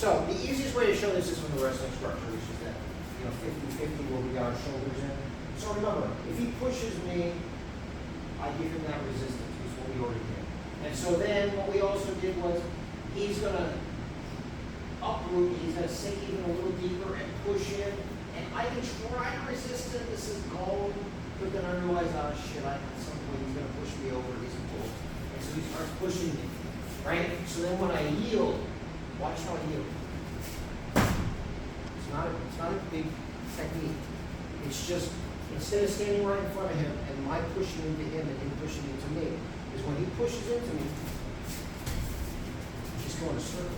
So the easiest way to show this is from the wrestling structure, which is that, 50-50 where we got our shoulders in. So remember, if he pushes me, I give him that resistance, which is what we already did. And so then what we also did was, he's gonna uproot, he's gonna sink even a little deeper and push in. And I can try to resist it, this is gold, but then I realize, oh shit, at some point he's gonna push me over, he's a bull. And so he starts pushing me, right? So then when I yield, watch how I yield. It's not a big technique. It's just, instead of standing right in front of him and my pushing into him and him pushing into me, is when he pushes into me, just go in a circle.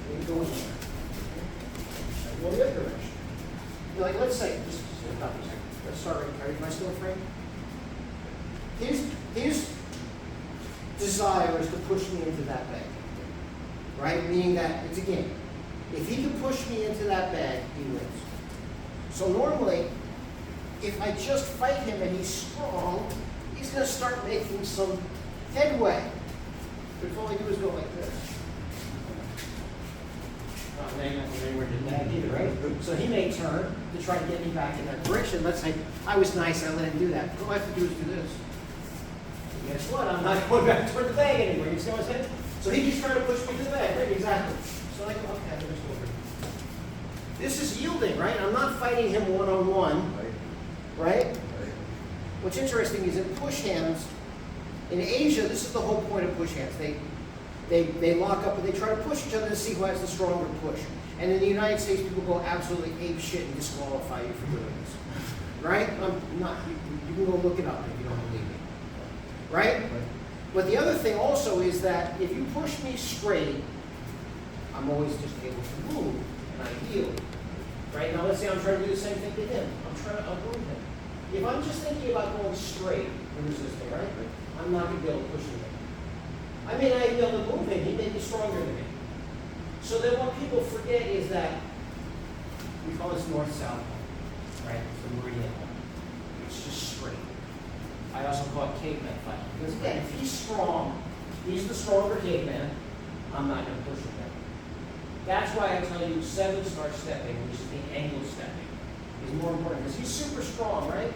And you go in there. Go the other direction. Like, let's say, just stop for a second. Let's start right here. Can I still frame? His desire is to push me into that bag. Right? Meaning that it's a game. If he can push me into that bag, he wins. So normally, if I just fight him and he's strong, he's going to start making some headway. But if all I do is go like this. Right? So he may turn to try to get me back in that direction. Let's say I was nice, I let him do that. All I have to do is do this. And guess what? I'm not going back toward the bag anymore. You see what I'm saying? So he just trying to push me to the bag. Right? Exactly. So I go, okay, let's go over. This is yielding, right? I'm not fighting him one-on-one. Right? What's interesting is in push hands, in Asia, this is the whole point of push hands. They lock up and they try to push each other to see who has the stronger push. And in the United States, people go absolutely ape shit and disqualify you for doing this. Right? You can go look it up if you don't believe me. Right? But the other thing also is that if you push me straight, I'm always just able to move and I yield. Right? Now let's say I'm trying to do the same thing to him. I'm trying to uproot him. If I'm just thinking about going straight and resisting, right? I'm not going to be able to push him. I may not even be able to move him. He may be stronger than me. So then what people forget is that we call this north-south, right? It's the meridian line. It's just straight. I also call it caveman fighting. Because again, if he's strong, he's the stronger caveman, I'm not going to push him down. That's why I tell you 7-star stepping, which is the angle stepping, is more important. Because he's super strong, right?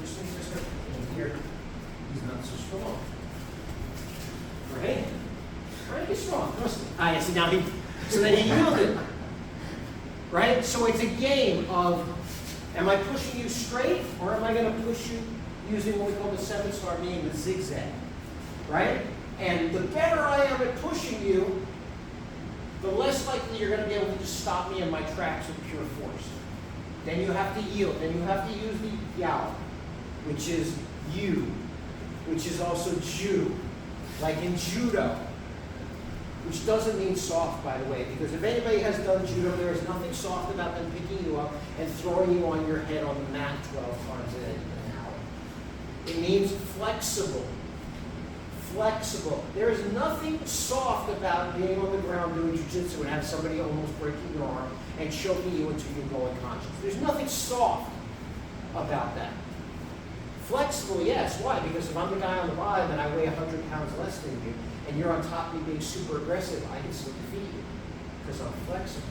Just here, he's not so strong. Right? Try to get strong. Trust me. See, now so then he yielded. Right? So it's a game of, am I pushing you straight, or am I going to push you using what we call the 7-star, meaning the zigzag? Right? And the better I am at pushing you, the less likely you're going to be able to just stop me in my tracks with pure force. Then you have to yield. Then you have to use the Jiao, which is you, which is also Ju, like in judo, which doesn't mean soft, by the way, because if anybody has done judo, there is nothing soft about them picking you up and throwing you on your head on the mat 12 times an hour. It means flexible. Flexible. There is nothing soft about being on the ground doing jiu-jitsu and have somebody almost breaking your arm and choking you until you go unconscious. There's nothing soft about that. Flexible, yes. Why? Because if I'm the guy on the bottom and I weigh 100 pounds less than you, and you're on top of me being super aggressive, I can still defeat you because I'm flexible.